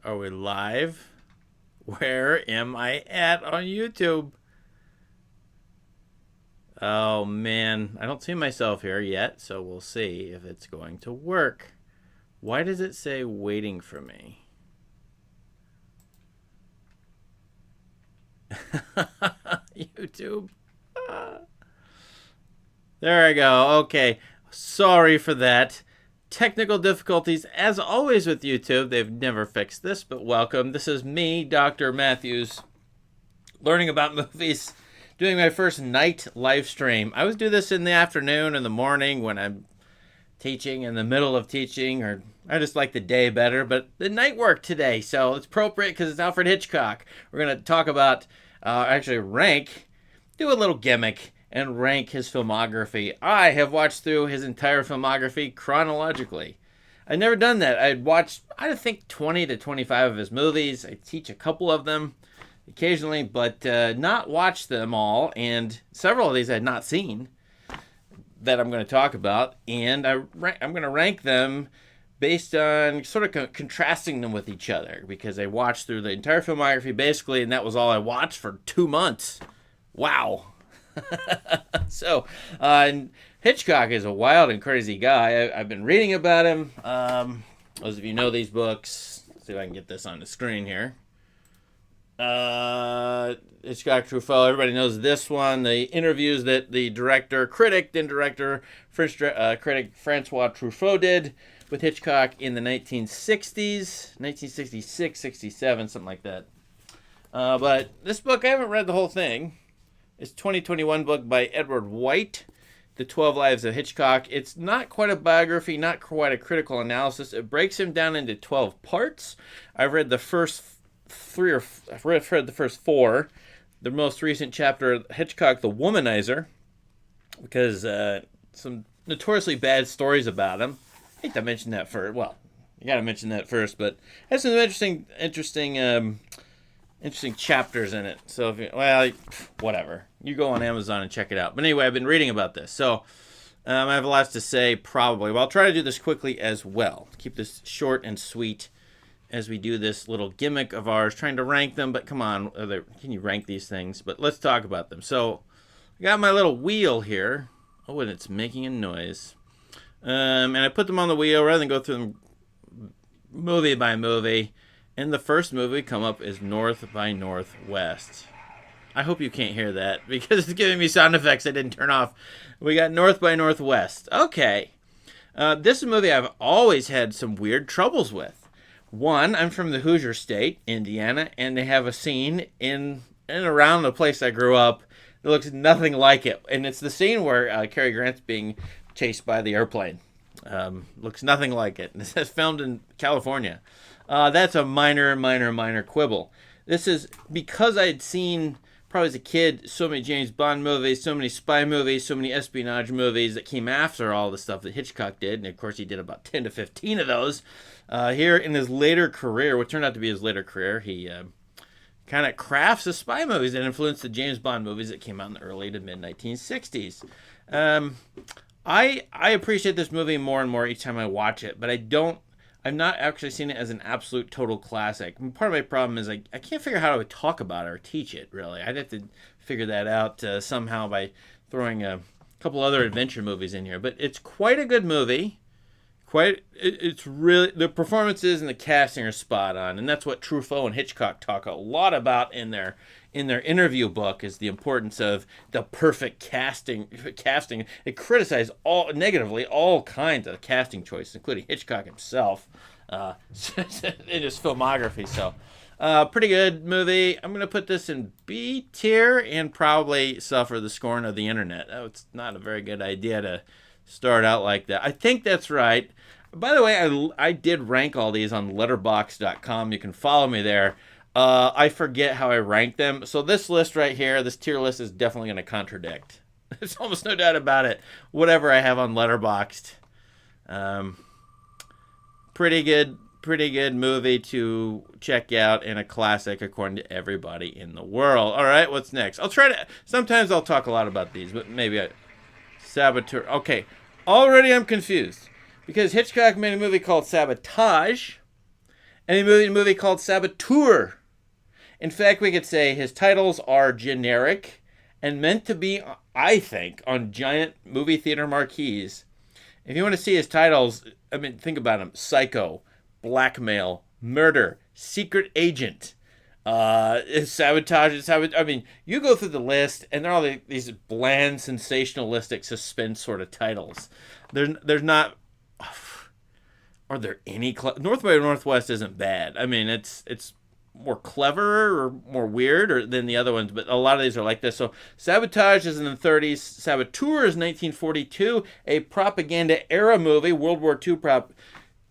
Are we live? Where am I at on YouTube? Oh man, I don't see myself here yet, so we'll see if it's going to work. Why does it say waiting for me? YouTube. There I go. Okay. Sorry for that. Technical difficulties, as always with YouTube. They've never fixed this, but welcome. This is me, Dr. Matthews, learning about movies, doing my first night live stream. I always do this in the afternoon, in the morning, when I'm teaching, in the middle of teaching, or I just like the day better. But the night work today, so it's appropriate because it's Alfred Hitchcock. We're going to talk about, actually rank, do a little gimmick, and rank his filmography. I have watched through his entire filmography chronologically. I've never done that. I'd watched, I think, 20 to 25 of his movies. I teach a couple of them occasionally, but not watched them all. And several of these I had not seen that I'm going to talk about. And I'm going to rank them based on sort of contrasting them with each other, because I watched through the entire filmography basically, and that was all I watched for 2 months. Wow. So, Hitchcock is a wild and crazy guy. I've been reading about him. Those of you know these books. Let's see if I can get this on the screen here. Hitchcock, Truffaut. Everybody knows this one. The interviews that the critic, French critic Francois Truffaut did with Hitchcock in the 1960s, 1966, 67, something like that. But this book, I haven't read the whole thing. It's a 2021 book by Edward White, The 12 Lives of Hitchcock. It's not quite a biography, not quite a critical analysis. It breaks him down into 12 parts. I've read the first I've read the first 4. The most recent chapter, Hitchcock the Womanizer, because some notoriously bad stories about him. I hate to mention that first. Well, you got to mention that first, but it has some interesting chapters in it. So, whatever. You go on Amazon and check it out. But anyway, I've been reading about this. So, I have lots to say, probably. Well, I'll try to do this quickly as well. Keep this short and sweet as we do this little gimmick of ours, trying to rank them. But come on, can you rank these things? But let's talk about them. So, I got my little wheel here. Oh, and it's making a noise. And I put them on the wheel rather than go through them movie by movie. And the first movie come up is North by Northwest. I hope you can't hear that because it's giving me sound effects I didn't turn off. We got North by Northwest. Okay. This is a movie I've always had some weird troubles with. One, I'm from the Hoosier State, Indiana, and they have a scene in and around the place I grew up that looks nothing like it. And it's the scene where Cary Grant's being chased by the airplane. Looks nothing like it. This is filmed in California. That's a minor quibble. This is because I'd seen, probably as a kid, so many James Bond movies, so many spy movies, so many espionage movies that came after all the stuff that Hitchcock did. And of course, he did about 10 to 15 of those. Here in his later career, what turned out to be his later career, he kind of crafts the spy movies that influenced the James Bond movies that came out in the early to mid 1960s. I appreciate this movie more and more each time I watch it, but I've not actually seen it as an absolute total classic. And part of my problem is I can't figure out how to talk about it or teach it, really. I'd have to figure that out somehow by throwing a couple other adventure movies in here. But it's quite a good movie. It's really, the performances and the casting are spot on. And that's what Truffaut and Hitchcock talk a lot about in their interview book, is the importance of the perfect casting. It criticized negatively all kinds of casting choices, including Hitchcock himself in his filmography. So, pretty good movie. I'm going to put this in B tier and probably suffer the scorn of the internet. It's not a very good idea to start out like that. I think that's right. By the way, I did rank all these on letterboxd.com. You can follow me there. I forget how I rank them. So this list right here, this tier list, is definitely going to contradict. There's almost no doubt about it. Whatever I have on Letterboxd. Pretty good movie to check out, and a classic according to everybody in the world. All right, what's next? Sometimes I'll talk a lot about these, but maybe Saboteur. Okay, already I'm confused because Hitchcock made a movie called Sabotage, And he made a movie called Saboteur. In fact, we could say his titles are generic and meant to be, I think, on giant movie theater marquees. If you want to see his titles, I mean, think about them. Psycho, Blackmail, Murder, Secret Agent, Sabotage. I mean, you go through the list, and they're all these bland, sensationalistic suspense sort of titles. There's not... Are there any... North by Northwest isn't bad. I mean, it's more clever or more weird than the other ones, but a lot of these are like this. So Sabotage is in the 30s. Saboteur is 1942, a propaganda era movie, World War II prop.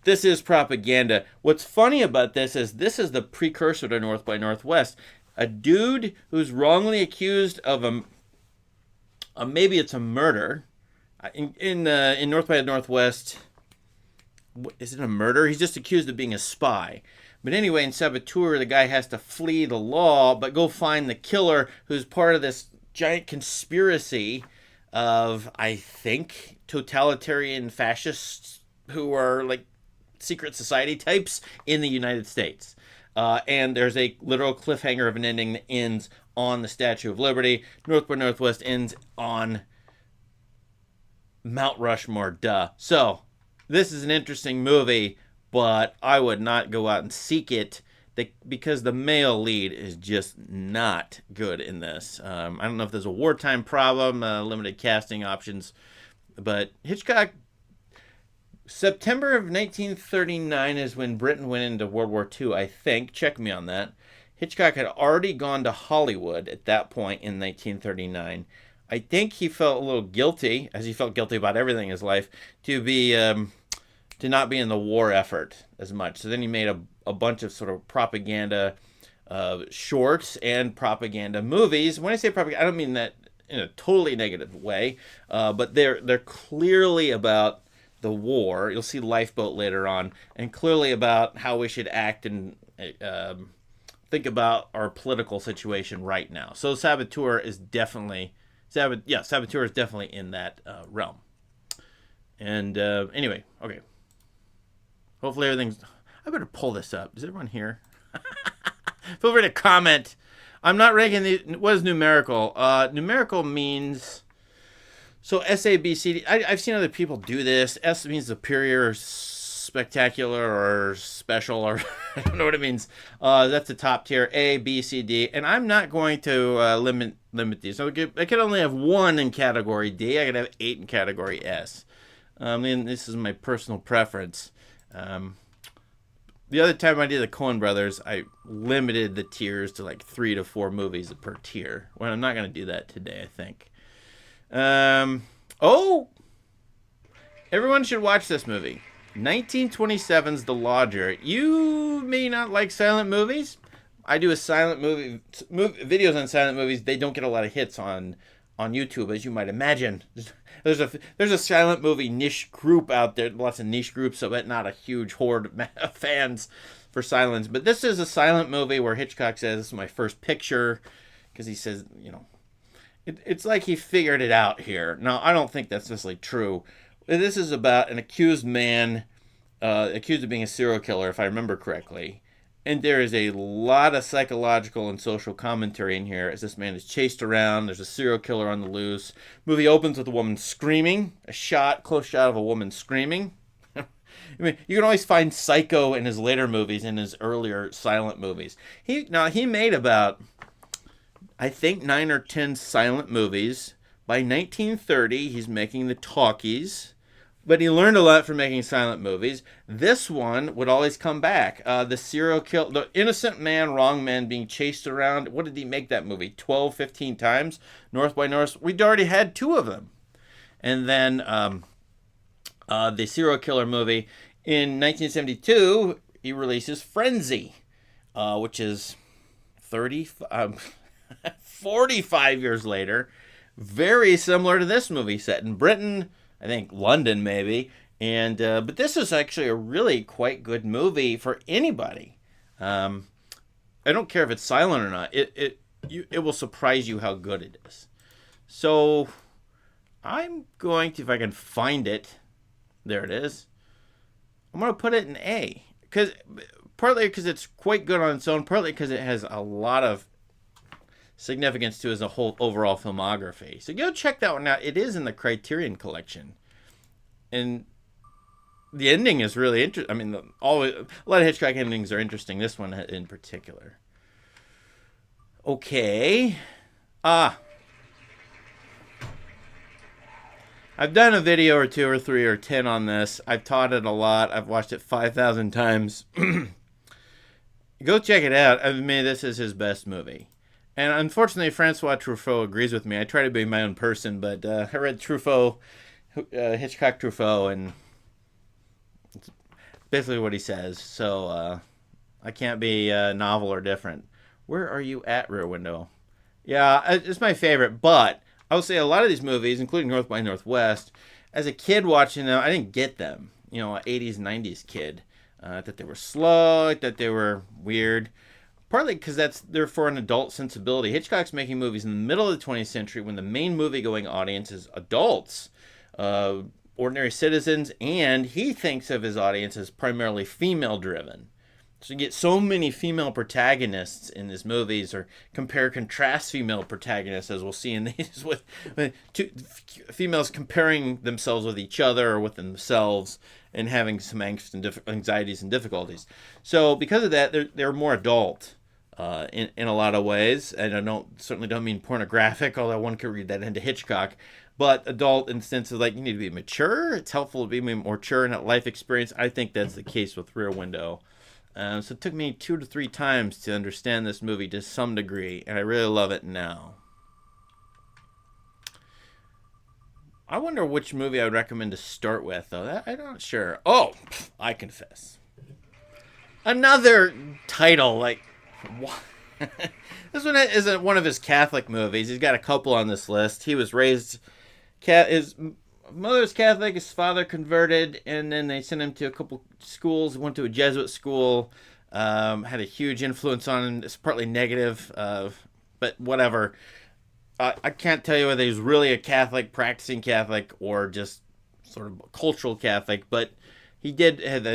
This is propaganda. What's funny about this is the precursor to North by Northwest. A dude who's wrongly accused of maybe it's a murder. In North by Northwest, is it a murder? He's just accused of being a spy. But anyway, in Saboteur, the guy has to flee the law, but go find the killer who's part of this giant conspiracy of, I think, totalitarian fascists who are like secret society types in the United States. And there's a literal cliffhanger of an ending that ends on the Statue of Liberty. North by Northwest ends on Mount Rushmore, duh. So, this is an interesting movie, but I would not go out and seek it because the male lead is just not good in this. I don't know if there's a wartime problem, limited casting options, but Hitchcock... September of 1939 is when Britain went into World War II, I think. Check me on that. Hitchcock had already gone to Hollywood at that point in 1939. I think he felt a little guilty, as he felt guilty about everything in his life, to not be in the war effort as much. So then he made a bunch of sort of propaganda shorts and propaganda movies. When I say propaganda, I don't mean that in a totally negative way, but they're clearly about the war. You'll see Lifeboat later on, and clearly about how we should act and think about our political situation right now. So Saboteur is definitely in that realm. And anyway, okay. Hopefully everything's... I better pull this up. Is everyone here? Feel free to comment. I'm not ranking the... What is numerical? Numerical means... So S-A-B-C-D... I've seen other people do this. S means superior, spectacular, or special, or... I don't know what it means. That's the top tier. A, B, C, D. And I'm not going to limit these. So I could only have 1 in category D. I could have 8 in category S. And this is my personal preference. The other time I did the Coen Brothers, I limited the tiers to like 3 to 4 movies per tier. Well, I'm not going to do that today, I think. Everyone should watch this movie. 1927's The Lodger. You may not like silent movies. I do a silent movie videos on silent movies. They don't get a lot of hits on YouTube, as you might imagine. There's a silent movie niche group out there, lots of niche groups, but not a huge horde of fans for silence. But this is a silent movie where Hitchcock says, "This is my first picture," because he says, it's like he figured it out here. Now, I don't think that's necessarily true. This is about an accused man, accused of being a serial killer, if I remember correctly. And there is a lot of psychological and social commentary in here as this man is chased around. There's a serial killer on the loose. Movie opens with a woman screaming. Close shot of a woman screaming. I mean, you can always find Psycho in his later movies, in his earlier silent movies. He made about, I think, 9 or 10 silent movies. By 1930, he's making the talkies. But he learned a lot from making silent movies. This one would always come back. The serial killer, the innocent man, wrong man being chased around. What did he make that movie? 12, 15 times? North by North. We'd already had 2 of them. And then the serial killer movie. In 1972, he releases Frenzy, which is 45 years later. Very similar to this movie, set in Britain. I think London, maybe. And but this is actually a really quite good movie for anybody. I don't care if it's silent or not. It will surprise you how good it is. So I'm going to, if I can find it, there it is. I'm going to put it in A. Because partly because it's quite good on its own, partly because it has a lot of significance to his whole overall filmography. So go check that one out. It is in the Criterion Collection. And the ending is really interesting. I mean, a lot of Hitchcock endings are interesting. This one in particular. Okay. I've done a video or 2 or 3 or 10 on this. I've taught it a lot. I've watched it 5,000 times. Go check it out. I mean, this is his best movie. And unfortunately, Francois Truffaut agrees with me. I try to be my own person, but I read Hitchcock Truffaut, and it's basically what he says. So I can't be novel or different. Where are you at, Rear Window? Yeah, it's my favorite, but I would say a lot of these movies, including North by Northwest, as a kid watching them, I didn't get them. You know, an 80s, 90s kid. That they were slow, that they were weird. Partly because they're for an adult sensibility. Hitchcock's making movies in the middle of the 20th century when the main movie-going audience is adults, ordinary citizens, and he thinks of his audience as primarily female-driven. So you get so many female protagonists in his movies, or compare-contrast female protagonists, as we'll see in these, with two females comparing themselves with each other or with themselves, and having some angst and anxieties and difficulties. So because of that, they're more adult. In a lot of ways, and I certainly don't mean pornographic, although one could read that into Hitchcock, but adult in the sense of like you need to be mature. It's helpful to be more mature in that life experience. I think that's the case with Rear Window. So it took me 2 to 3 times to understand this movie to some degree, and I really love it now. I wonder which movie I would recommend to start with, though. I'm not sure. Oh, I confess. Another title like. This one isn't one of his Catholic movies. He's got a couple on this list. He was raised, his mother's Catholic, his father converted, and then they sent him to a couple schools. Went to a Jesuit school, had a huge influence on him. It's partly negative, but whatever. I can't tell you whether he's really a Catholic, practicing Catholic, or just sort of cultural Catholic, but he did have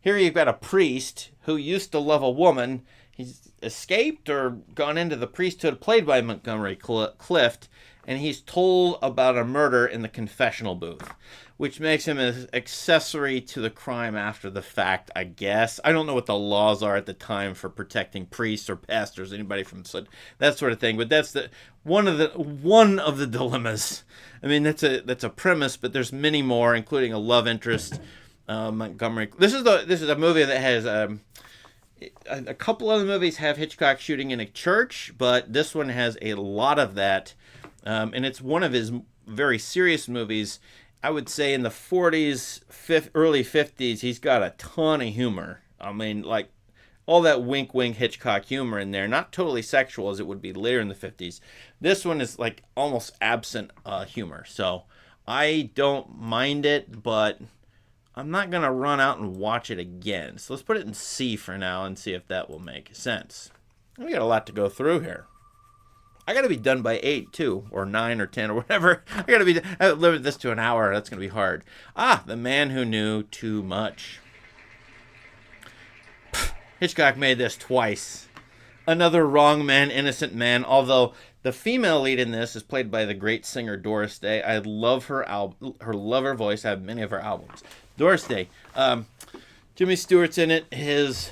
here you've got a priest who used to love a woman. He's escaped or gone into the priesthood, played by Montgomery Clift, and he's told about a murder in the confessional booth, which makes him an accessory to the crime after the fact, I guess. I don't know what the laws are at the time for protecting priests or pastors, anybody from that sort of thing, but that's one of the dilemmas. I mean, that's a premise, but there's many more, including a love interest. Montgomery. This is a movie that has a couple of the movies have Hitchcock shooting in a church, but this one has a lot of that, and it's one of his very serious movies. I would say in the 40s, early 50s, he's got a ton of humor. I mean, like all that wink Hitchcock humor in there, not totally sexual as it would be later in the 50s. This one is like almost absent humor, so I don't mind it, but I'm not going to run out and watch it again. So let's put it in C for now and see if that will make sense. We got a lot to go through here. I got to be done by 8, too, or 9 or 10 or whatever. I limit this to an hour. That's going to be hard. The Man Who Knew Too Much. Hitchcock made this twice. Another wrong man, innocent man, although the female lead in this is played by the great singer Doris Day. I love her voice. I have many of her albums. Doris Day. Jimmy Stewart's in it. His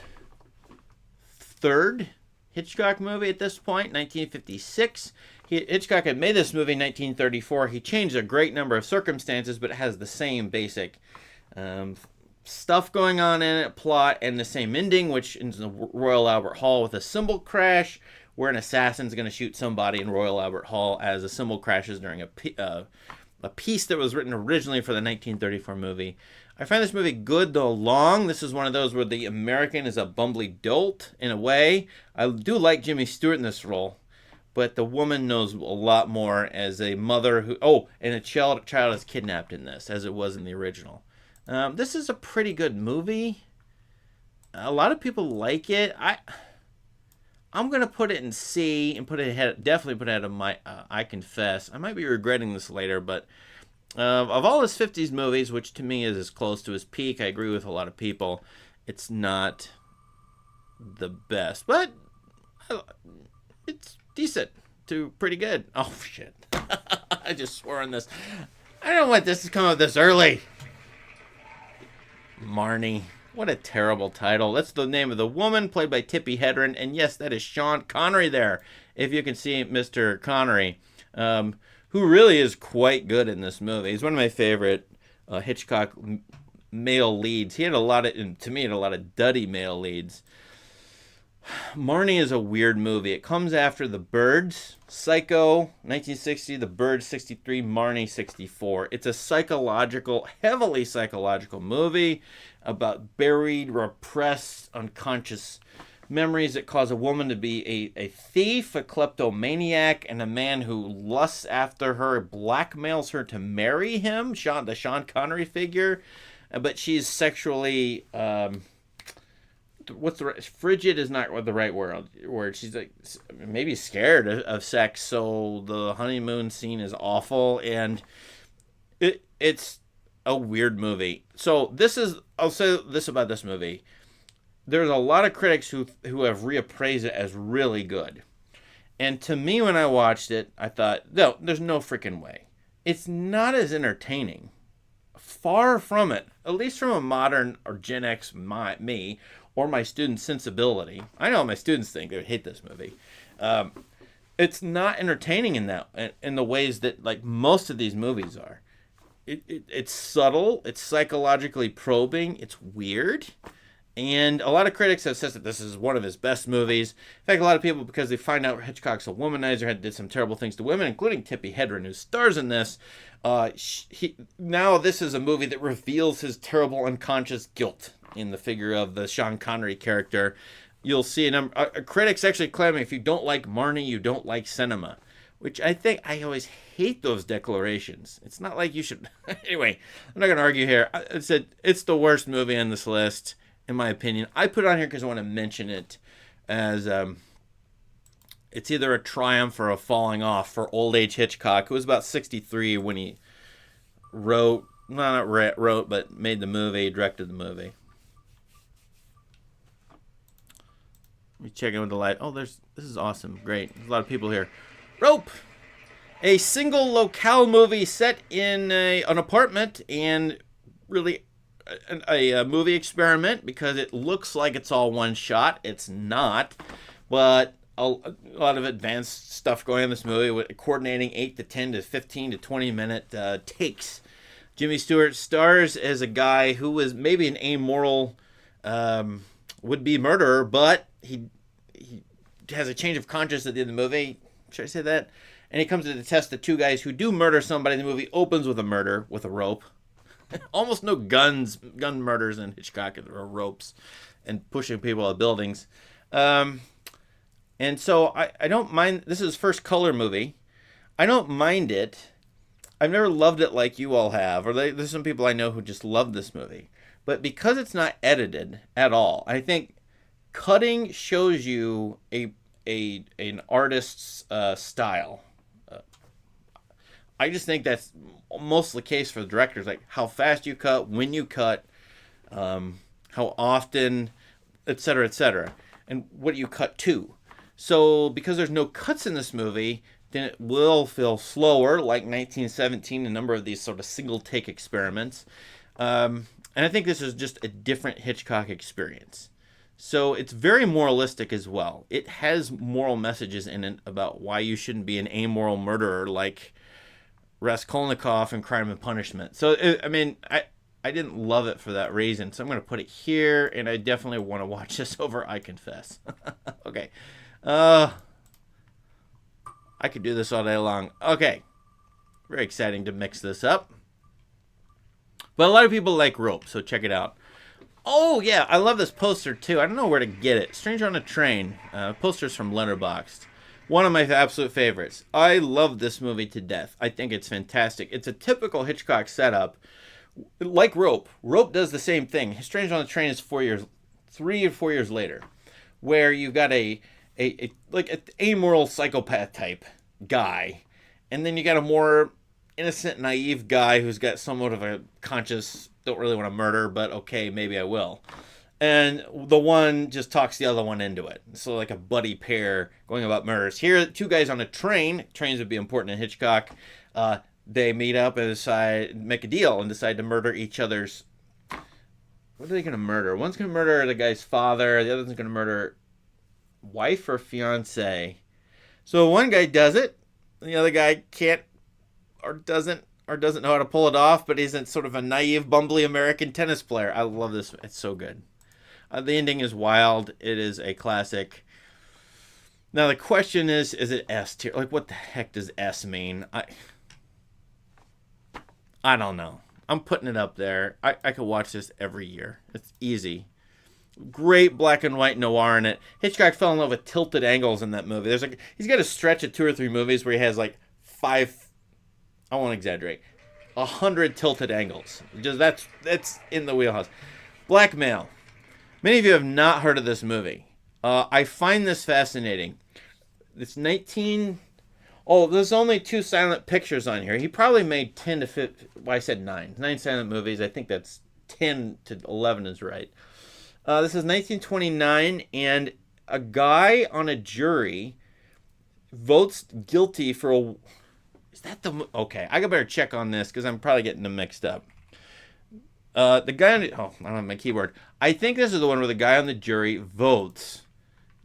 3rd Hitchcock movie at this point, 1956. Hitchcock had made this movie in 1934. He changed a great number of circumstances, but it has the same basic stuff going on in it, plot, and the same ending, which is the Royal Albert Hall with a cymbal crash, where an assassin's going to shoot somebody in Royal Albert Hall as a cymbal crashes during a piece that was written originally for the 1934 movie. I find this movie good, though long. This is one of those where the American is a bumbly dolt, in a way. I do like Jimmy Stewart in this role, but the woman knows a lot more as a mother who... Oh, and a child is kidnapped in this, as it was in the original. This is a pretty good movie. A lot of people like it. I'm going to put it in C and definitely put it ahead of my I Confess. I might be regretting this later, but... of all his 50s movies, which to me is as close to his peak, I agree with a lot of people, It's not the best, but it's decent to pretty good. Oh, shit. I just swore on this. I don't want this to come out this early. Marnie. What a terrible title. That's the name of the woman, played by Tippi Hedren. And yes, that is Sean Connery there, if you can see Mr. Connery, who really is quite good in this movie. He's one of my favorite Hitchcock male leads. He had a lot of, to me, a lot of duddy male leads. Marnie is a weird movie. It comes after The Birds, Psycho, 1960, The Birds, 63, Marnie, 64. It's a psychological, heavily psychological movie about buried, repressed, unconscious memories that cause a woman to be a thief, a kleptomaniac, and a man who lusts after her, blackmails her to marry him, the Sean Connery figure. But she's sexually... frigid is not the right word. She's like maybe scared of sex, so the honeymoon scene is awful, and it's a weird movie. So I'll say this about this movie. There's a lot of critics who have reappraised it as really good. And to me, when I watched it, I thought, no, there's no freaking way. It's not as entertaining. Far from it. At least from a modern or Gen X me, or my student sensibility. I know my students think they would hate this movie. It's not entertaining in the ways that like most of these movies are. It's subtle. It's psychologically probing. It's weird. And a lot of critics have said that this is one of his best movies. In fact, a lot of people, because they find out Hitchcock's a womanizer, did some terrible things to women, including Tippi Hedren, who stars in this. Now this is a movie that reveals his terrible unconscious guilt in the figure of the Sean Connery character. You'll see critics actually claiming if you don't like Marnie, you don't like cinema. Which I think, I always hate those declarations. It's not like you should... Anyway, I'm not going to argue here. I said it's the worst movie on this list, in my opinion. I put it on here because I want to mention it as... it's either a triumph or a falling off for old age Hitchcock, who was about 63 when he wrote, but made the movie, directed the movie. Let me check in with the light. Oh, this is awesome. Great. There's a lot of people here. Rope! A single locale movie set in an apartment, and really a movie experiment because it looks like it's all one shot. It's not. But a lot of advanced stuff going on in this movie with coordinating 8 to 10 to 15 to 20 minute takes. Jimmy Stewart stars as a guy who was maybe an amoral would-be murderer, but he has a change of conscience at the end of the movie. Should I say that? And he comes to test the two guys who do murder somebody. The movie opens with a murder with a rope. Almost no gun murders in Hitchcock. There are ropes and pushing people out of buildings. And so I don't mind. This is his first color movie. I don't mind it. I've never loved it like you all have. Or there's some people I know who just love this movie. But because it's not edited at all, I think cutting shows you an artist's style. I just think that's most the case for the directors, like how fast you cut, when you cut, how often, etc., etc., and what you cut to. So because there's no cuts in this movie, then it will feel slower, like 1917, a number of these sort of single take experiments. And I think this is just a different Hitchcock experience. So it's very moralistic as well. It has moral messages in it about why you shouldn't be an amoral murderer like Raskolnikov in Crime and Punishment. So, I didn't love it for that reason. So I'm going to put it here, and I definitely want to watch this over I Confess. Okay. I could do this all day long. Okay. Very exciting to mix this up. But a lot of people like Rope, so check it out. Oh, yeah, I love this poster, too. I don't know where to get it. Stranger on a Train. Posters from Letterboxd. One of my absolute favorites. I love this movie to death. I think it's fantastic. It's a typical Hitchcock setup. Like Rope. Rope does the same thing. Stranger on the Train is 3 or 4 years later, where you've got an amoral psychopath type guy, and then you got a more innocent, naive guy who's got somewhat of a conscious, don't really want to murder, but okay, maybe I will. and the one just talks the other one into it. So like a buddy pair going about murders. Here, two guys on a train. Trains would be important in Hitchcock. They meet up and decide, make a deal, and decide to murder each other's. What are they going to murder? One's going to murder the guy's father. The other's going to murder wife or fiance. So one guy does it. The other guy can't or doesn't know how to pull it off, but he's sort of a naive, bumbly American tennis player. I love this. It's so good. The ending is wild. It is a classic. Now the question is it S tier? Like, what the heck does S mean? I don't know. I'm putting it up there. I could watch this every year. It's easy. Great black and white noir in it. Hitchcock fell in love with tilted angles in that movie. He's got a stretch of 2 or 3 movies where he has like 5. I won't exaggerate. 100 tilted angles. Just that's in the wheelhouse. Blackmail. Many of you have not heard of this movie. I find this fascinating. It's 19. Oh, there's only 2 silent pictures on here. He probably made 10 to 15. Well, I said 9. 9 silent movies. I think that's 10 to 11 is right. This is 1929, and a guy on a jury votes guilty for a. Is that the. Okay, I better check on this because I'm probably getting them mixed up. The guy on the. Oh, I don't have my keyboard. I think this is the one where the guy on the jury votes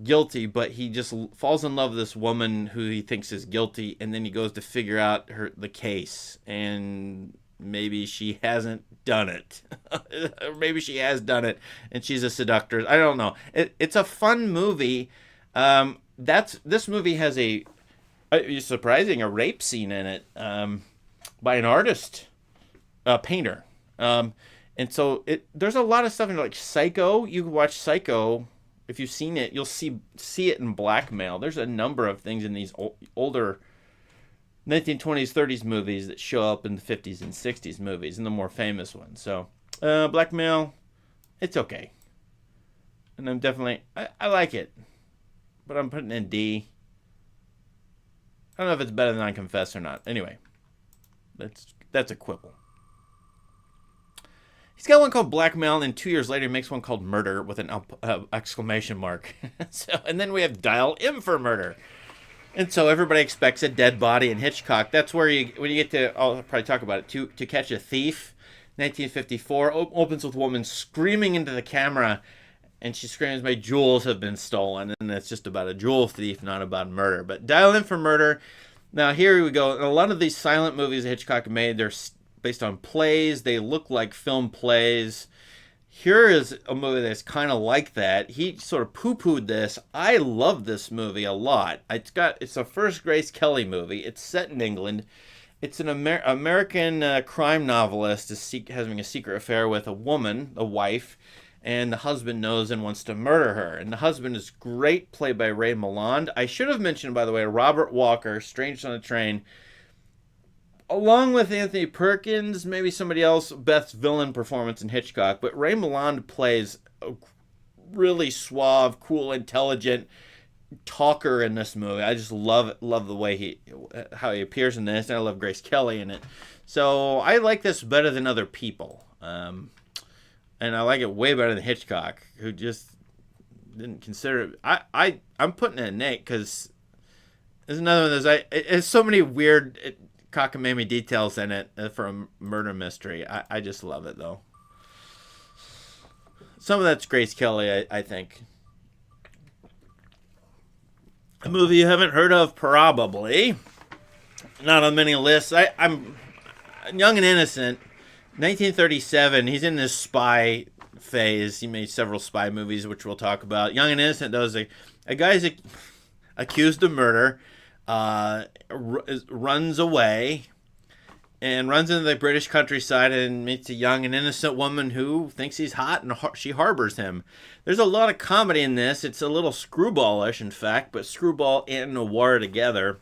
guilty, but he just falls in love with this woman who he thinks is guilty, and then he goes to figure out the case, and maybe she hasn't done it, or maybe she has done it, and she's a seductress. I don't know. It's a fun movie. This movie has a rape scene in it by an artist, painter, and so there's a lot of stuff in like Psycho. You can watch Psycho. If you've seen it, you'll see it in Blackmail. There's a number of things in these older 1920s, 30s movies that show up in the 50s and 60s movies, and the more famous ones. So, Blackmail, it's okay. And I'm definitely, I like it. But I'm putting in D. I don't know if it's better than I Confess or not. Anyway, that's a quibble. He's got one called Blackmail, and 2 years later he makes one called Murder with an exclamation mark. And then we have Dial M for Murder. And so everybody expects a dead body in Hitchcock. That's where when you get to, I'll probably talk about it, To Catch a Thief, 1954, opens with a woman screaming into the camera, and she screams, "My jewels have been stolen." And it's just about a jewel thief, not about murder. But Dial M for Murder. Now here we go. A lot of these silent movies that Hitchcock made, they're based on plays. They look like film plays. Here is a movie that's kind of like that. He sort of poo-pooed this. I love this movie a lot. It's a first Grace Kelly movie. It's set in England. It's an American crime novelist having a secret affair with a woman, a wife, and the husband knows and wants to murder her. And the husband is great, played by Ray Milland. I should have mentioned, by the way, Robert Walker, Strangers on a Train, along with Anthony Perkins, maybe somebody else, best villain performance in Hitchcock. But Ray Milland plays a really suave, cool, intelligent talker in this movie. I just love the way how he appears in this, and I love Grace Kelly in it. So I like this better than other people, and I like it way better than Hitchcock, who just didn't consider it. I'm putting it in Nate because there's another one of those. It's so many weird cockamamie details in it for a murder mystery. I just love it, though. Some of that's Grace Kelly, I think. A movie you haven't heard of, probably. Not on many lists. I'm Young and Innocent. 1937. He's in this spy phase. He made several spy movies, which we'll talk about. Young and Innocent, though, is a guy's accused of murder. Runs away and runs into the British countryside and meets a young and innocent woman who thinks he's hot, and she harbors him. There's a lot of comedy in this. It's a little screwballish, in fact, but screwball and noir together.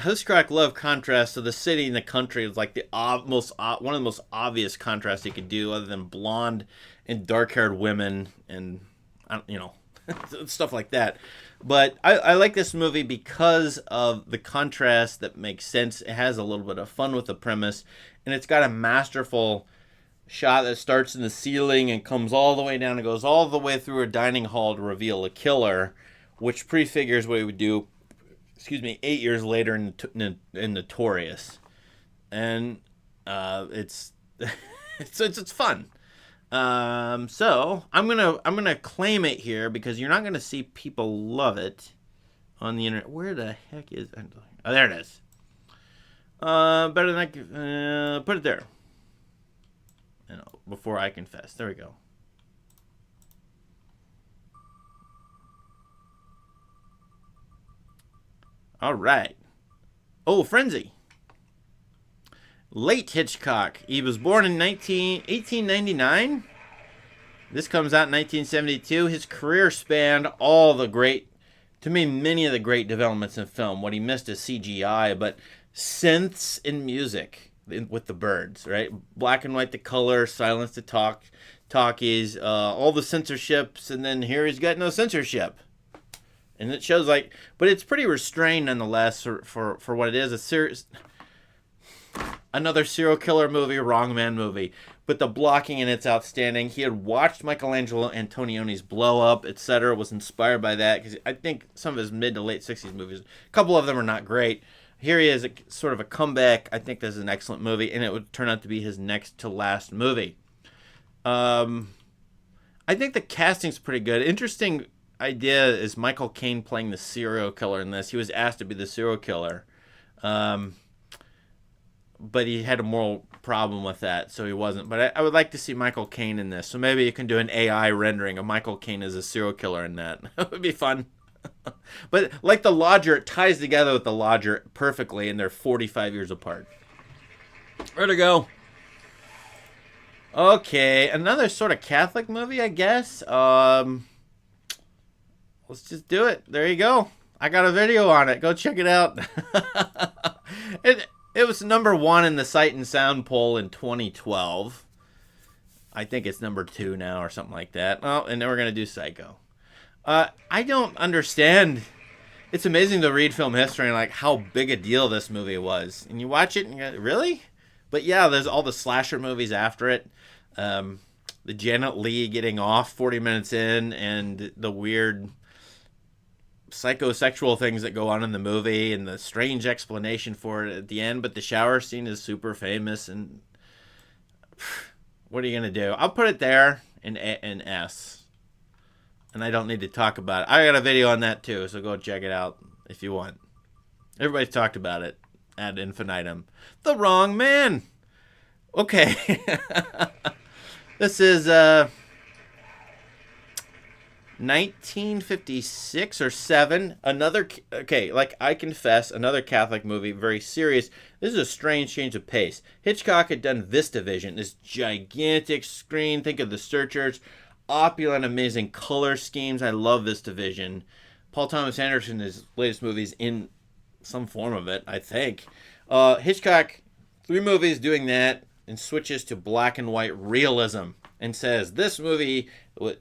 Hitchcock loved contrast to the city and the country. It's like the one of the most obvious contrasts he could do, other than blonde and dark-haired women and stuff like that. But I like this movie because of the contrast that makes sense. It has a little bit of fun with the premise, and it's got a masterful shot that starts in the ceiling and comes all the way down and goes all the way through a dining hall to reveal a killer, which prefigures what he would do, 8 years later in Notorious. And it's it's fun. So I'm gonna claim it here because you're not gonna see people love it on the internet. Where the heck is? Oh, there it is. Better than I could, put it there. Before I confess. There we go. All right. Oh, Frenzy. Late Hitchcock. He was born in 1899. This comes out in 1972. His career spanned many of the great developments in film. What he missed is CGI, but synths in music with the birds, right? Black and white to color, silence to talkies, all the censorships, and then here he's got no censorship. And it shows but it's pretty restrained nonetheless for what it is. Another serial killer movie, wrong man movie. But the blocking in it's outstanding. He had watched Michelangelo Antonioni's Blow Up, etc. Was inspired by that because I think some of his mid to late 60s movies, a couple of them are not great. Here he is, sort of a comeback. I think this is an excellent movie, and it would turn out to be his next to last movie. I think the casting's pretty good. Interesting idea is Michael Caine playing the serial killer in this. He was asked to be the serial killer, but he had a moral problem with that, so he wasn't. But I would like to see Michael Caine in this. So maybe you can do an AI rendering of Michael Caine as a serial killer in that. That would be fun. But like The Lodger, it ties together with The Lodger perfectly, and they're 45 years apart. Where to go? Okay, another sort of Catholic movie, I guess. Let's just do it. There you go. I got a video on it. Go check it out. It was number 1 in the Sight and Sound poll in 2012. I think it's number 2 now or something like that. Oh, and then we're going to do Psycho. I don't understand. It's amazing to read film history and how big a deal this movie was. And you watch it and you go, really? But yeah, there's all the slasher movies after it. The Janet Leigh getting off 40 minutes in and the weird psychosexual things that go on in the movie and the strange explanation for it at the end. But the shower scene is super famous. And what are you going to do? I'll put it there in S. And I don't need to talk about it. I got a video on that too, so go check it out if you want. Everybody's talked about it ad infinitum. The Wrong Man. Okay. This is 1956 or 7. I confess, another Catholic movie, very serious. This is a strange change of pace. Hitchcock had done VistaVision, this gigantic screen. Think of The Searchers. Opulent, amazing color schemes. I love VistaVision. Paul Thomas Anderson, his latest movies in some form of it, I think. Hitchcock, 3 movies doing that, and switches to black and white realism and says this movie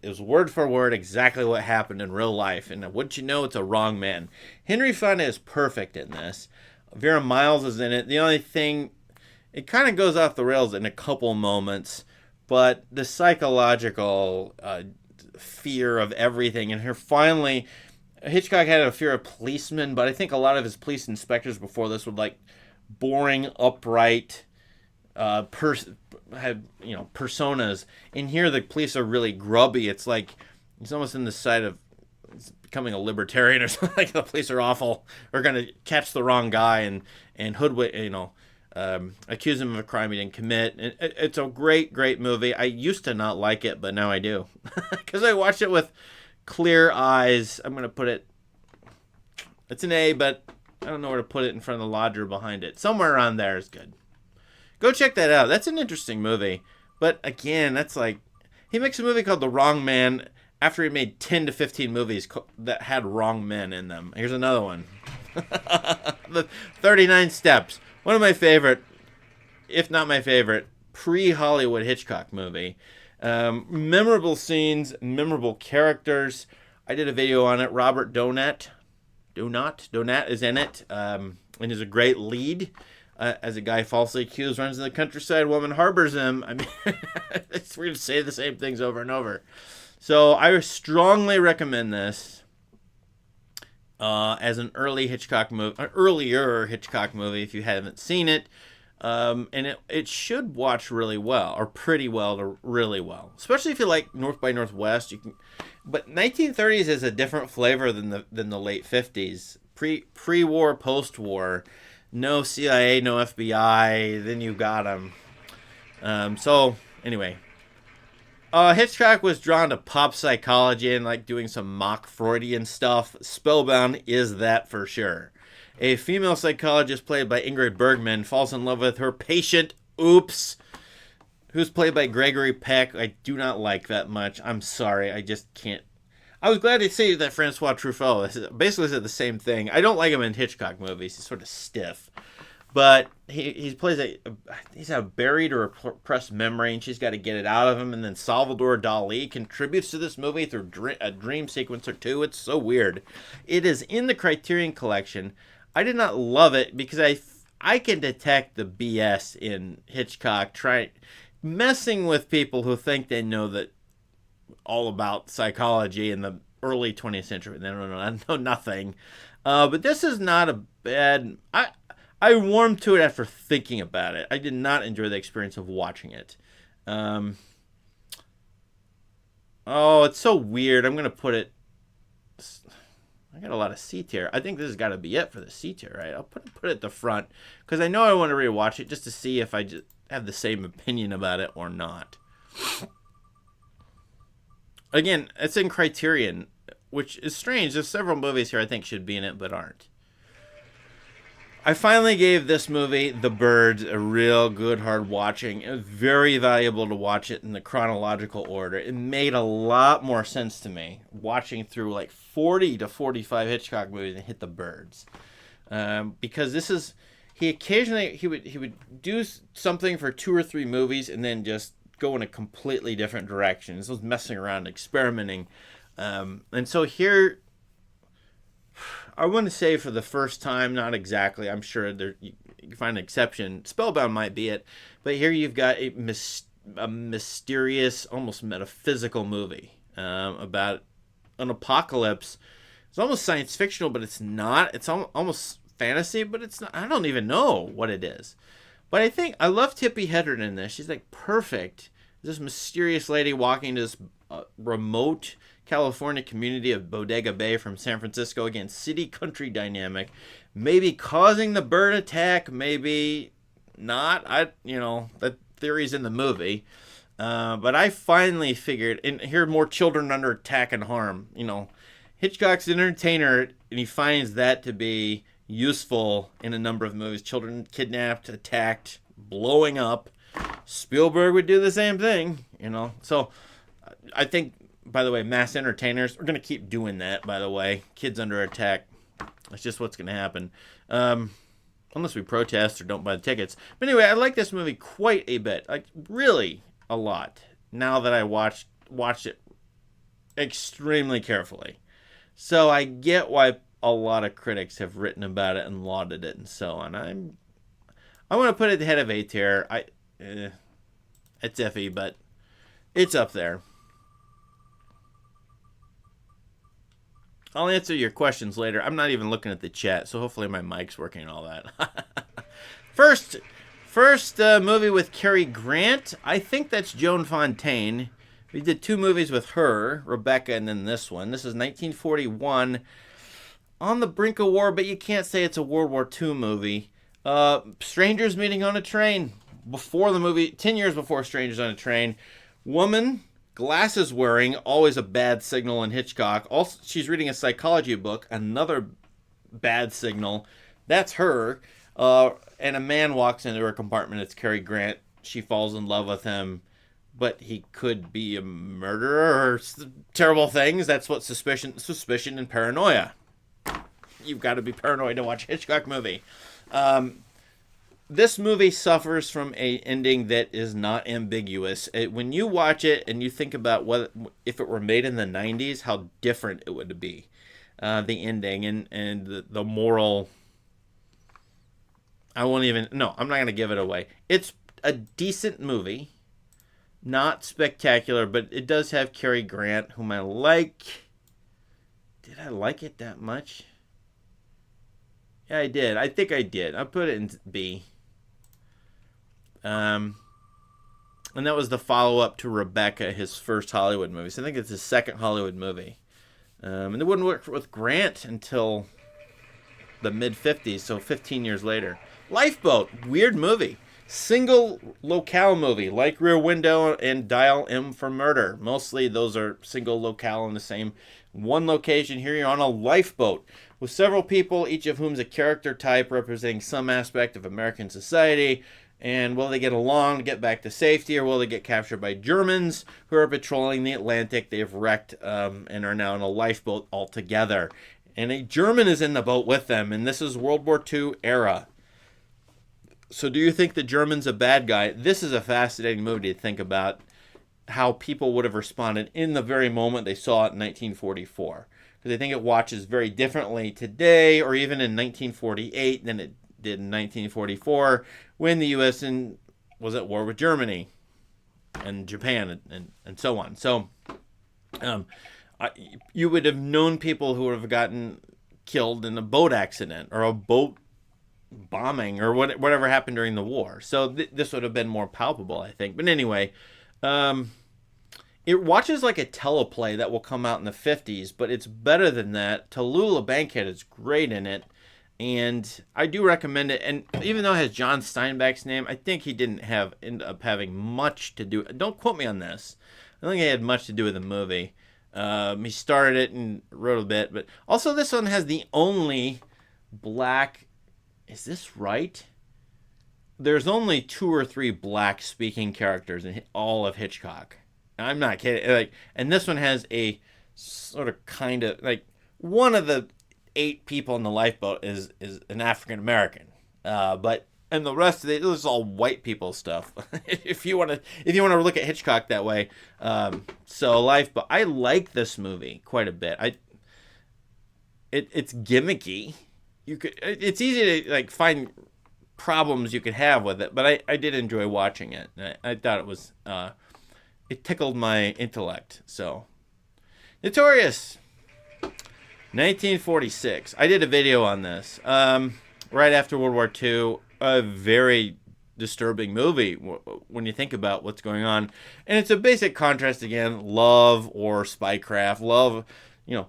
is word for word exactly what happened in real life. And wouldn't you know, it's a wrong man. Henry Fonda is perfect in this. Vera Miles is in it. The only thing, it kind of goes off the rails in a couple moments. But the psychological fear of everything, and here finally, Hitchcock had a fear of policemen, but I think a lot of his police inspectors before this would boring, upright, personas. In here, the police are really grubby. It's he's almost in the side of becoming a libertarian or something. The police are awful. We're gonna catch the wrong guy and hoodwink, accuse him of a crime he didn't commit. It's a great, great movie. I used to not like it, but now I do. Because I watched it with clear eyes. I'm going to put it... It's an A, but I don't know where to put it in front of The Lodger behind it. Somewhere around there is good. Go check that out. That's an interesting movie. But again, that's he makes a movie called The Wrong Man after he made 10 to 15 movies that had wrong men in them. Here's another one. The 39 Steps. One of my favorite, if not my favorite, pre-Hollywood Hitchcock movie. Memorable scenes, memorable characters. I did a video on it. Robert Donat is in it, and is a great lead. as a guy falsely accused runs in the countryside, woman harbors him. I mean, we're going to say the same things over and over. So I strongly recommend this as an earlier Hitchcock movie if you haven't seen it. And it should watch really well, or pretty well to really well. Especially if you like North by Northwest. But 1930s is a different flavor than the late 50s. Pre-war, post-war. No CIA, no FBI. Then you got them. So anyway, Hitchcock was drawn to pop psychology and like doing some mock Freudian stuff. Spellbound is that for sure. A female psychologist played by Ingrid Bergman falls in love with her patient, who's played by Gregory Peck. I do not like that much. I'm sorry. I just can't. I was glad to see that Francois Truffaut basically said the same thing. I don't like him in Hitchcock movies. He's sort of stiff. But he plays he's a buried or repressed memory, and she's got to get it out of him. And then Salvador Dali contributes to this movie through a dream sequence or two. It's so weird. It is in the Criterion Collection. I did not love it because I can detect the BS in Hitchcock messing with people who think they know that all about psychology in the early 20th century. They don't know. I know nothing. But this is not a bad. I warmed to it after thinking about it. I did not enjoy the experience of watching it. It's so weird. I'm gonna put it. I got a lot of C tier. I think this has got to be it for the C tier, right? I'll put it at the front because I know I want to rewatch it just to see if I just have the same opinion about it or not. Again, it's in Criterion, which is strange. There's several movies here I think should be in it but aren't. I finally gave this movie, The Birds, a real good hard watching. It was very valuable to watch it in the chronological order. It made a lot more sense to me watching through like 40 to 45 Hitchcock movies and hit The Birds. Because this is, he would do something for 2 or 3 movies and then just go in a completely different direction. This was messing around, experimenting. And so here, I want to say for the first time, not exactly. I'm sure you can find an exception. Spellbound might be it, but here you've got a mysterious, almost metaphysical movie about an apocalypse. It's almost science fictional, but it's not. It's almost fantasy, but it's not. I don't even know what it is. But I love Tippi Hedren in this. She's like perfect. This mysterious lady walking to this remote California community of Bodega Bay from San Francisco. Again, city-country dynamic. Maybe causing the bird attack, maybe not. The theory's in the movie. But I finally figured, and here more children under attack and harm. Hitchcock's an entertainer, and he finds that to be useful in a number of movies. Children kidnapped, attacked, blowing up. Spielberg would do the same thing, So I think, by the way, mass entertainers are going to keep doing that, by the way. Kids under attack. That's just what's going to happen. Unless we protest or don't buy the tickets. But anyway, I like this movie quite a bit. Like, really a lot. Now that I watched it extremely carefully. So I get why a lot of critics have written about it and lauded it and so on. I want to put it ahead of A tier. It's iffy, but it's up there. I'll answer your questions later. I'm not even looking at the chat, so hopefully my mic's working and all that. First movie with Cary Grant. I think that's Joan Fontaine. We did 2 movies with her, Rebecca, and then this one. This is 1941. On the brink of war, but you can't say it's a World War II movie. Strangers Meeting on a Train. Before the movie, 10 years before Strangers on a Train. Woman, glasses wearing, always a bad signal in Hitchcock. Also, she's reading a psychology book, another bad signal. That's her. And a man walks into her compartment. It's Cary Grant. She falls in love with him, but he could be a murderer or terrible things. That's what suspicion and paranoia. You've got to be paranoid to watch a Hitchcock movie. This movie suffers from an ending that is not ambiguous. When you watch it and you think about if it were made in the 90s, how different it would be. The ending and the moral I won't even. No, I'm not going to give it away. It's a decent movie. Not spectacular, but it does have Cary Grant, whom I like. Did I like it that much? Yeah, I did. I think I did. I put it in B. And that was the follow-up to Rebecca, his first Hollywood movie. So I think it's his second Hollywood movie. And it wouldn't work with Grant until the mid-50s, so 15 years later. Lifeboat, weird movie. Single locale movie, like Rear Window and Dial M for Murder. Mostly those are single locale in the same one location. Here you're on a lifeboat with several people, each of whom is a character type representing some aspect of American society. And will they get along to get back to safety, or will they get captured by Germans who are patrolling the Atlantic? They've wrecked and are now in a lifeboat altogether. And a German is in the boat with them, and this is World War II era. So do you think the German's a bad guy? This is a fascinating movie to think about how people would have responded in the very moment they saw it in 1944. Because I think it watches very differently today, or even in 1948 than it did in 1944, when the U.S. was at war with Germany and Japan and so on. So you would have known people who would have gotten killed in a boat accident or a boat bombing or whatever happened during the war. So this would have been more palpable, I think. But anyway, it watches like a teleplay that will come out in the 50s, but it's better than that. Tallulah Bankhead is great in it, and I do recommend it. And even though it has John Steinbeck's name, I think he didn't end up having much to do. Don't quote me on this. I don't think he had much to do with the movie. He started it and wrote a bit, but also this one has the only black. Is this right? There's only 2 or 3 black speaking characters in all of Hitchcock. I'm not kidding. And this one has a sort of kind of like one of the 8 people in the lifeboat is an African American, and the rest of it is all white people stuff. if you want to look at Hitchcock that way, so Lifeboat. I like this movie quite a bit. It's gimmicky. It's easy to like find problems you could have with it, but I did enjoy watching it. I thought it was it tickled my intellect. So Notorious, 1946. I did a video on this right after World War II. A very disturbing movie when you think about what's going on, and it's a basic contrast again: love or spycraft. Love,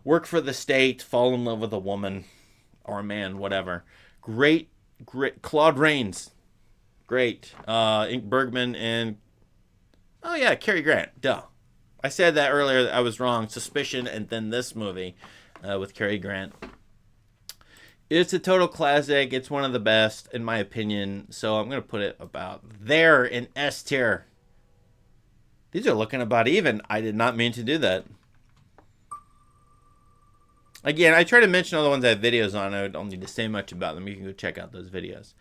work for the state, fall in love with a woman or a man, whatever. Great. Claude Rains, great. Ink Bergman and Cary Grant. Duh, I said that earlier. I was wrong. Suspicion, and then this movie with Cary Grant. It's a total classic. It's one of the best in my opinion. So I'm gonna put it about there in S tier. These are looking about even. I did not mean to do that. Again, I try to mention all the ones I have videos on. I don't need to say much about them. You can go check out those videos.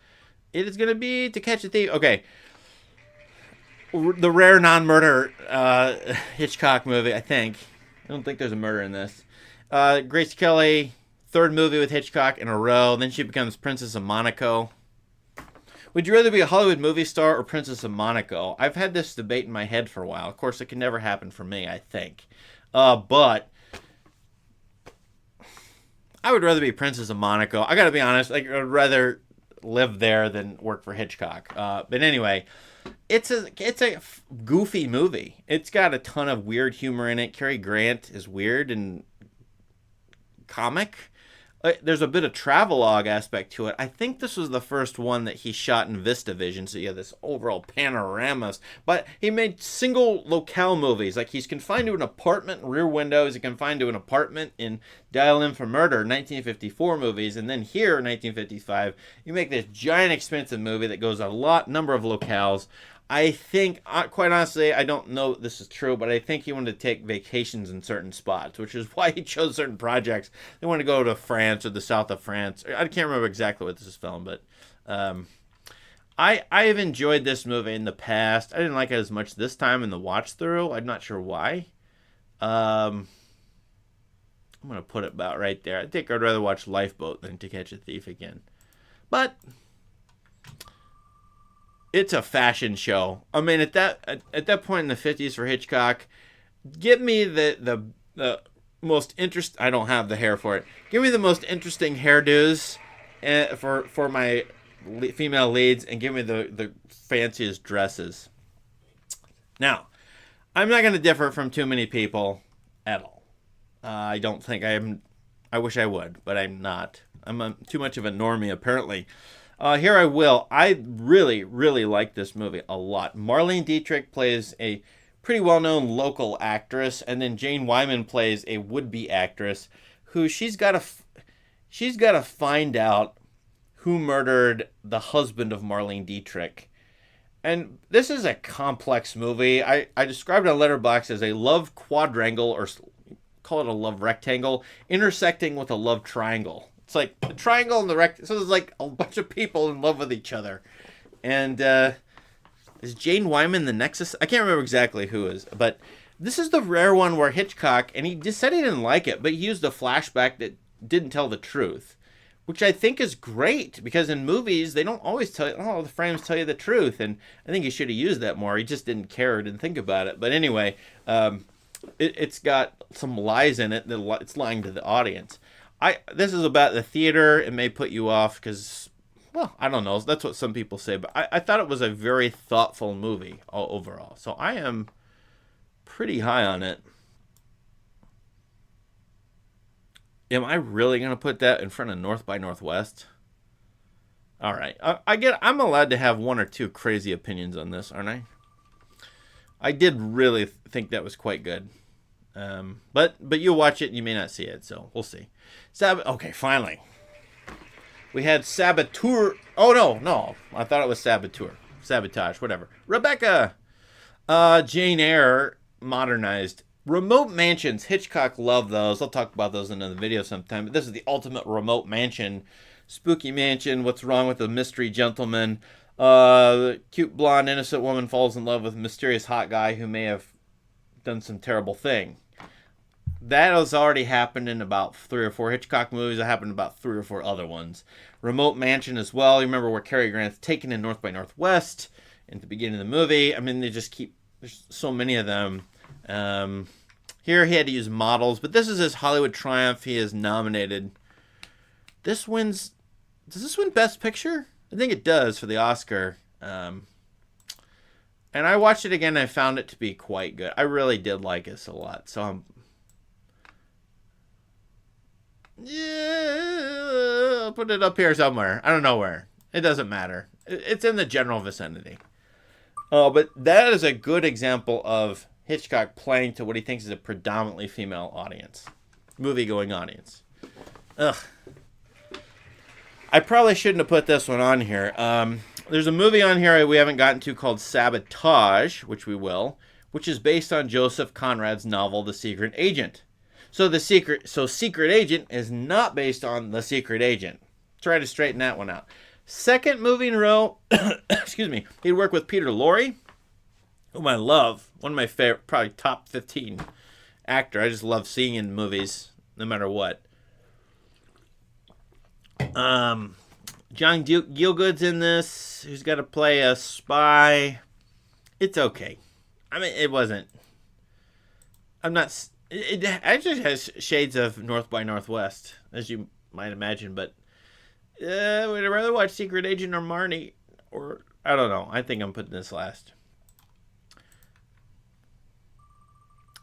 It is going to be To Catch a Thief. Okay. The rare non-murder Hitchcock movie, I think. I don't think there's a murder in this. Grace Kelly, 3rd movie with Hitchcock in a row. Then she becomes Princess of Monaco. Would you rather be a Hollywood movie star or Princess of Monaco? I've had this debate in my head for a while. Of course, it can never happen for me, I think. But I would rather be Princess of Monaco. I gotta be honest, I'd rather live there than work for Hitchcock. But anyway, it's a goofy movie. It's got a ton of weird humor in it. Cary Grant is weird and comic. There's a bit of travelogue aspect to it. I think this was the first one that he shot in VistaVision, so you have this overall panoramas. But he made single locale movies. Like he's confined to an apartment in Rear Window. He's confined to an apartment in Dial M for Murder, 1954 movies. And then here, 1955, you make this giant expensive movie that goes a number of locales. I think, quite honestly, I don't know if this is true, but I think he wanted to take vacations in certain spots, which is why he chose certain projects. They wanted to go to France or the south of France. I can't remember exactly what this is filmed, but I have enjoyed this movie in the past. I didn't like it as much this time in the watch through. I'm not sure why. I'm going to put it about right there. I think I'd rather watch Lifeboat than To Catch a Thief again. But it's a fashion show. I mean, at that point in the 50s for Hitchcock, give me the most interest. I don't have the hair for it. Give me the most interesting hairdos for my female leads, and give me the fanciest dresses. Now, I'm not going to differ from too many people at all. I don't think I am. I wish I would, but I'm not. I'm too much of a normie, apparently. Here I will. I really, really like this movie a lot. Marlene Dietrich plays a pretty well-known local actress, and then Jane Wyman plays a would-be actress who she's got to find out who murdered the husband of Marlene Dietrich. And this is a complex movie. I described it on Letterboxd as a love quadrangle, or call it a love rectangle, intersecting with a love triangle. It's like the triangle and the rectangle. So there's like a bunch of people in love with each other. And is Jane Wyman the nexus? I can't remember exactly who is. But this is the rare one where Hitchcock, and he just said he didn't like it, but he used a flashback that didn't tell the truth. Which I think is great, because in movies, they don't always tell you, the frames tell you the truth. And I think he should have used that more. He just didn't care or didn't think about it. But anyway, it's got some lies in it that it's lying to the audience. This is about the theater. It may put you off because, well, I don't know. That's what some people say. But I thought it was a very thoughtful movie overall. So I am pretty high on it. Am I really going to put that in front of North by Northwest? All right. I'm allowed to have one or two crazy opinions on this, aren't I? I did really think that was quite good. But you'll watch it and you may not see it, so we'll see. Okay, finally. We had Saboteur. Oh, no. I thought it was Saboteur. Sabotage, whatever. Rebecca. Jane Eyre, modernized. Remote mansions. Hitchcock loved those. I'll talk about those in another video sometime. But this is the ultimate remote mansion. Spooky mansion. What's wrong with the mystery gentleman? Cute, blonde, innocent woman falls in love with a mysterious hot guy who may have done some terrible thing. That has already happened in about 3 or 4 Hitchcock movies. It happened in about 3 or 4 other ones. Remote mansion as well. You remember where Cary Grant's taken in North by Northwest in the beginning of the movie. I mean, they just keep... There's so many of them. Here he had to use models, but this is his Hollywood triumph. He is nominated. This wins... Does this win Best Picture? I think it does for the Oscar. And I watched it again and I found it to be quite good. I really did like this a lot. So I'll put it up here somewhere. I don't know where. It doesn't matter. It's in the general vicinity. But that is a good example of Hitchcock playing to what he thinks is a predominantly female audience. Movie-going audience. Ugh. I probably shouldn't have put this one on here. There's a movie on here we haven't gotten to called Sabotage, which we will, which is based on Joseph Conrad's novel The Secret Agent. So Secret Agent is not based on The Secret Agent. Try to straighten that one out. Second movie in a row, excuse me, he'd work with Peter Lorre, whom I love. One of my favorite, probably top 15 actor. I just love seeing in movies, no matter what. John Gielgud's in this, who's got to play a spy. It's okay. I mean, it wasn't. It actually has shades of North by Northwest, as you might imagine, but would I rather watch Secret Agent or Marnie? Or, I don't know. I think I'm putting this last.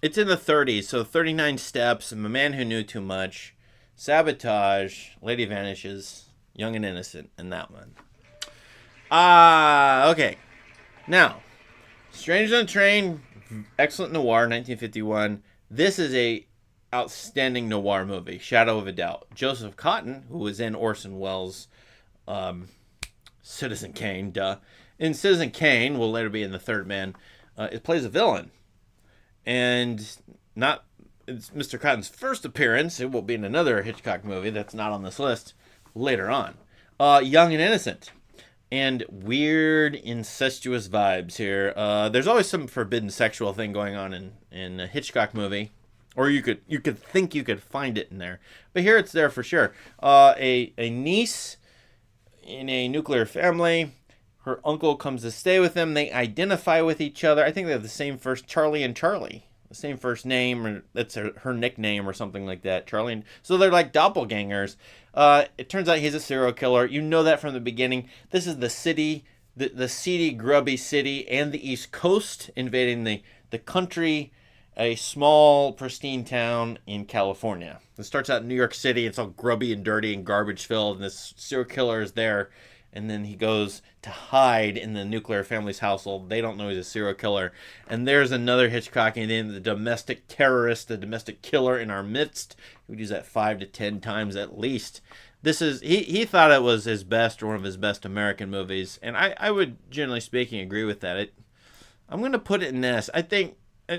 It's in the 30s, so 39 Steps, I'm a Man Who Knew Too Much, Sabotage, Lady Vanishes, Young and Innocent, and that one. Okay. Now, Strangers on a Train, excellent noir, 1951. This is a outstanding noir movie, Shadow of a Doubt. Joseph Cotten, who was in Orson Welles' Citizen Kane, in Citizen Kane, will later be in The Third Man, it plays a villain. And it's Mr. Cotton's first appearance. It will be in another Hitchcock movie that's not on this list later on. Young and Innocent. And weird, incestuous vibes here. There's always some forbidden sexual thing going on in a Hitchcock movie. Or you could think you could find it in there. But here it's there for sure. A niece in a nuclear family Her uncle comes to stay with them. They identify with each other. I think they have the same first, Charlie and Charlie. The same first name, or that's her nickname or something like that. Charlie. So they're like doppelgangers. It turns out he's a serial killer. You know that from the beginning. This is the city, the seedy, grubby city, and the East Coast invading the country, a small, pristine town in California. It starts out in New York City. It's all grubby and dirty and garbage filled, and this serial killer is there. And then he goes to hide in the nuclear family's household. They don't know he's a serial killer. And there's another Hitchcockian thing, the domestic terrorist, the domestic killer in our midst. He would use that 5 to 10 times at least. This is he thought it was his best or one of his best American movies. And I would, generally speaking, agree with that. I'm going to put it in this. I think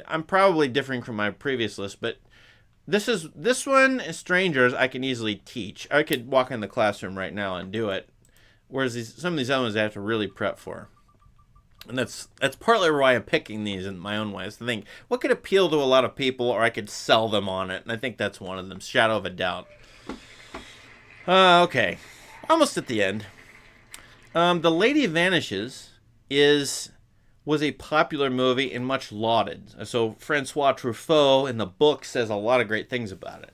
I'm probably differing from my previous list, but this one, Strangers, I can easily teach. I could walk in the classroom right now and do it. Whereas some of these other ones I have to really prep for. And that's partly why I'm picking these in my own way. Is to think, what could appeal to a lot of people, or I could sell them on it. And I think that's one of them, Shadow of a Doubt. Okay. Almost at the end. The Lady Vanishes was a popular movie and much lauded. So Francois Truffaut in the book says a lot of great things about it.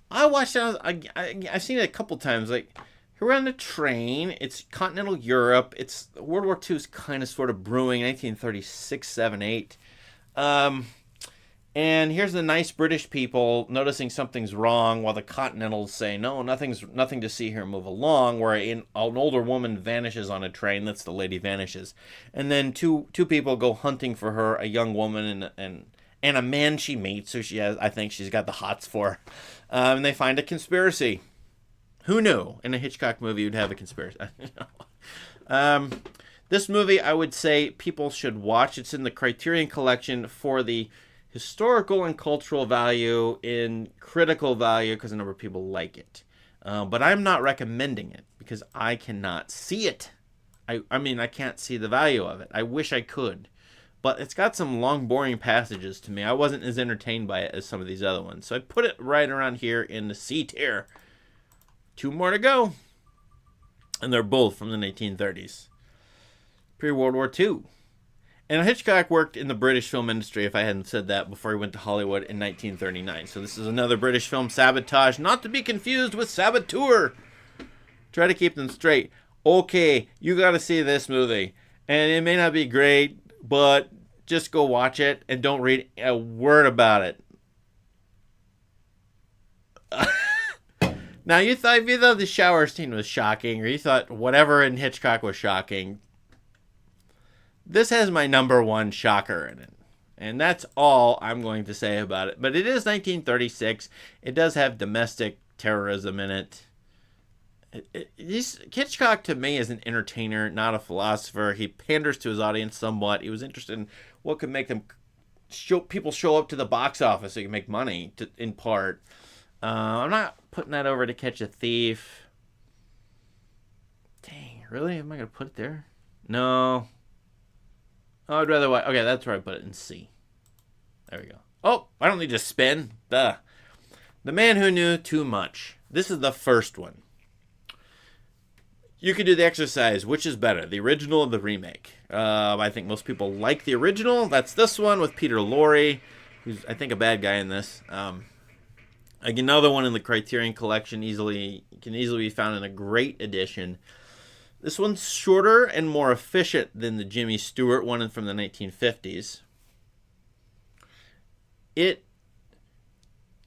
I watched it. I've seen it a couple times. Like, we're on a train. It's continental Europe. It's World War II is kind of sort of brewing, 1936, 7, 8. And here's the nice British people noticing something's wrong, while the Continentals say, no, nothing to see here, move along. Where an older woman vanishes on a train. That's the Lady Vanishes. And then two people go hunting for her, a young woman and a man she meets, who I think she's got the hots for. And they find a conspiracy. Who knew in a Hitchcock movie you'd have a conspiracy? This movie, I would say people should watch. It's in the Criterion Collection for the historical and cultural value, in critical value, because a number of people like it. But I'm not recommending it because I cannot see it. I mean, I can't see the value of it. I wish I could. But it's got some long, boring passages to me. I wasn't as entertained by it as some of these other ones. So I put it right around here in the C tier. 2 more to go. And they're both from the 1930s. Pre-World War II. And Hitchcock worked in the British film industry, if I hadn't said that, before he went to Hollywood in 1939. So this is another British film, Sabotage, not to be confused with Saboteur. Try to keep them straight. Okay, you got to see this movie. And it may not be great, but just go watch it and don't read a word about it. Now, if you thought the shower scene was shocking, or you thought whatever in Hitchcock was shocking, this has my number 1 shocker in it. And that's all I'm going to say about it. But it is 1936. It does have domestic terrorism in it. Hitchcock, to me, is an entertainer, not a philosopher. He panders to his audience somewhat. He was interested in what could make people show up to the box office so he can make money, in part. I'm not putting that over To Catch a Thief. Dang, really? Am I going to put it there? No. Oh, I'd rather watch. Okay, that's where I put it, in C. There we go. Oh, I don't need to spin. Duh. The Man Who Knew Too Much. This is the first one. You could do the exercise. Which is better, the original or the remake? I think most people like the original. That's this one with Peter Lorre, who's, I think, a bad guy in this. Another one in the Criterion Collection can easily be found in a great edition. This one's shorter and more efficient than the Jimmy Stewart one from the 1950s. It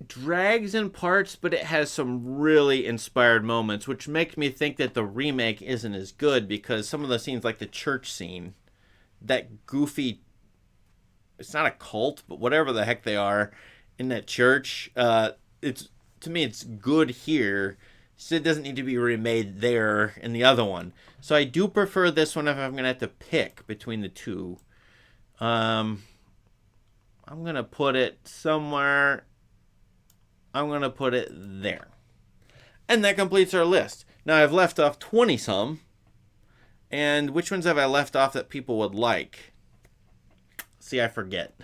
drags in parts, but it has some really inspired moments, which makes me think that the remake isn't as good, because some of the scenes, like the church scene, that goofy, it's not a cult, but whatever the heck they are in that church, to me it's good here, so it doesn't need to be remade there in the other one. So I do prefer this one if I'm going to have to pick between the two. I'm going to put it somewhere. I'm going to put it there. And that completes our list. Now, I've left off 20-some. And which ones have I left off that people would like? See, I forget.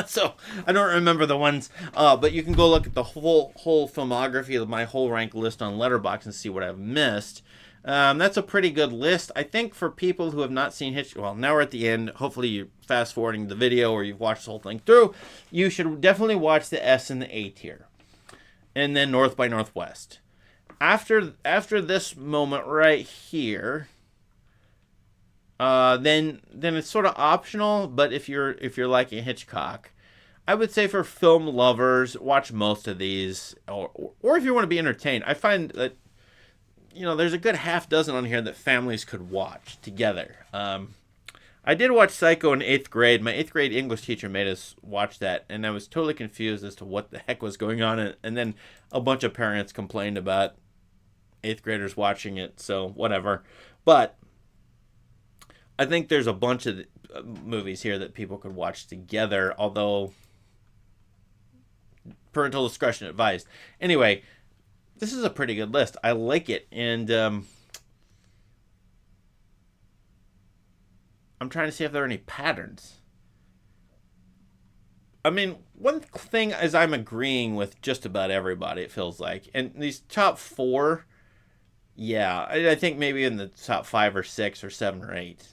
So, I don't remember the ones. But you can go look at the whole filmography of my whole rank list on Letterboxd and see what I've missed. That's a pretty good list. I think for people who have not seen Hitchcock, well, now we're at the end. Hopefully you're fast forwarding the video or you've watched the whole thing through. You should definitely watch the S and the A tier. And then North by Northwest. After this moment right here, then it's sort of optional. But if you're liking Hitchcock, I would say for film lovers, watch most of these, or if you want to be entertained. I find that there's a good half dozen on here that families could watch together. I did watch Psycho in 8th grade. My 8th grade English teacher made us watch that, and I was totally confused as to what the heck was going on. And then a bunch of parents complained about 8th graders watching it, so whatever. But I think there's a bunch of movies here that people could watch together, although parental discretion advised. Anyway, this is a pretty good list. I like it, and I'm trying to see if there are any patterns. I mean, one thing is I'm agreeing with just about everybody, it feels like. And these top 4, yeah, I think maybe in the top 5 or 6 or 7 or 8.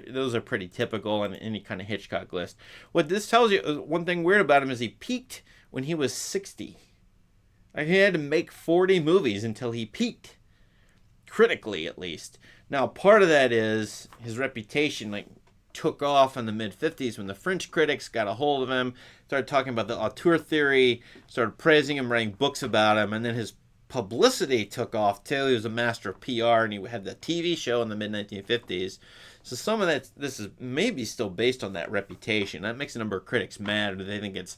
Those are pretty typical in any kind of Hitchcock list. What this tells you, one thing weird about him is he peaked when he was 60. Like, he had to make 40 movies until he peaked. Critically, at least. Now, part of that is his reputation, took off in the mid-50s when the French critics got a hold of him, started talking about the auteur theory, started praising him, writing books about him, and then his publicity took off, too. He was a master of PR, and he had the TV show in the mid-1950s. So some of this is maybe still based on that reputation. That makes a number of critics mad. They think it's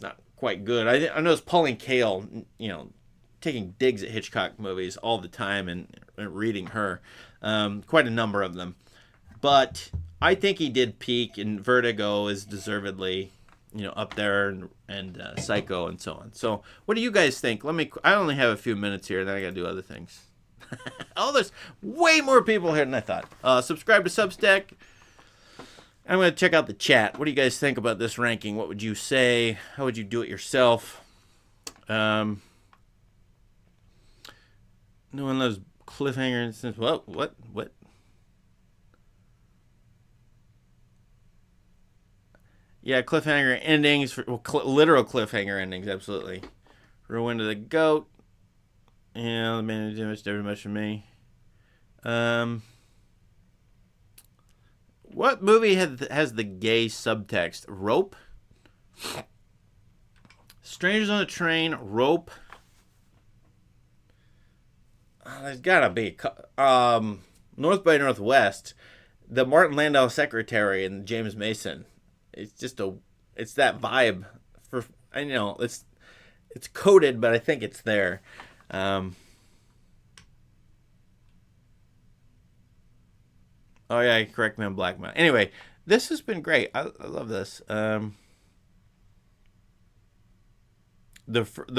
not quite good. I notice Pauline Kael, taking digs at Hitchcock movies all the time and reading her. Quite a number of them. But I think he did peak, and Vertigo is deservedly, up there, and Psycho and so on. So what do you guys think? I only have a few minutes here, and then I got to do other things. Oh, there's way more people here than I thought. Subscribe to Substack. I'm going to check out the chat. What do you guys think about this ranking? What would you say? How would you do it yourself? No one loves cliffhanger instance. What? Yeah, cliffhanger endings. Literal cliffhanger endings, absolutely. Ruin of the Goat. Yeah, the man did very much for me. What movie has the gay subtext? Rope? Strangers on a Train, Rope. There's gotta be North by Northwest, the Martin Landau secretary, and James Mason. It's just it's that vibe. It's coded, but I think it's there. Oh yeah, correct me on Blackmail. Anyway, this has been great. I love this. The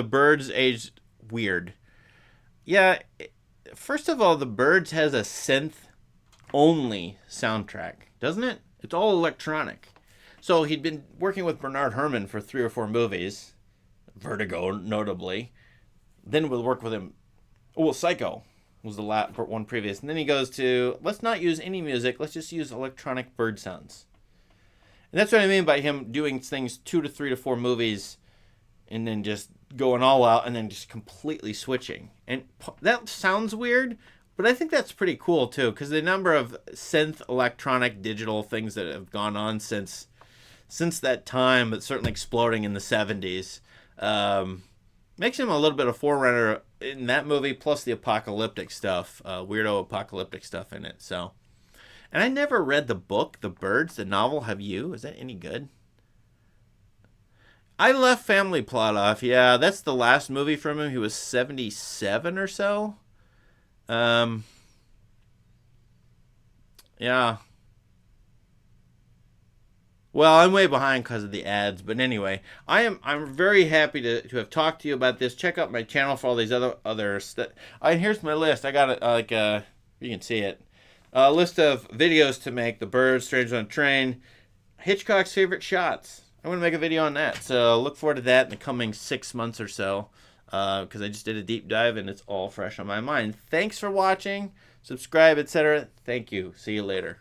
Birds aged weird. Yeah, first of all, The Birds has a synth-only soundtrack, doesn't it? It's all electronic. So he'd been working with Bernard Herrmann for 3 or 4 movies, Vertigo notably. Then we'll work with him. Well, Psycho was the one previous. And then he goes to, let's not use any music, let's just use electronic bird sounds. And that's what I mean by him doing things 2 to 3 to 4 movies and then just going all out and then just completely switching. And that sounds weird, but I think that's pretty cool too, because the number of synth, electronic, digital things that have gone on since that time, but certainly exploding in the 70s, makes him a little bit of forerunner in that movie, plus the apocalyptic stuff, weirdo apocalyptic stuff in it. So, and I never read the book, The Birds, the novel. Have you? Is that any good? I left Family Plot off. Yeah, that's the last movie from him. He was 77 or so. Yeah. Well, I'm way behind because of the ads, but anyway, I'm very happy to have talked to you about this. Check out my channel for all these other stuff. Here's my list. I got it you can see it. A list of videos to make: The Birds, Strangers on a Train, Hitchcock's favorite shots. I'm gonna make a video on that, so look forward to that in the coming 6 months or so. because I just did a deep dive and it's all fresh on my mind. Thanks for watching. Subscribe, etc. Thank you. See you later.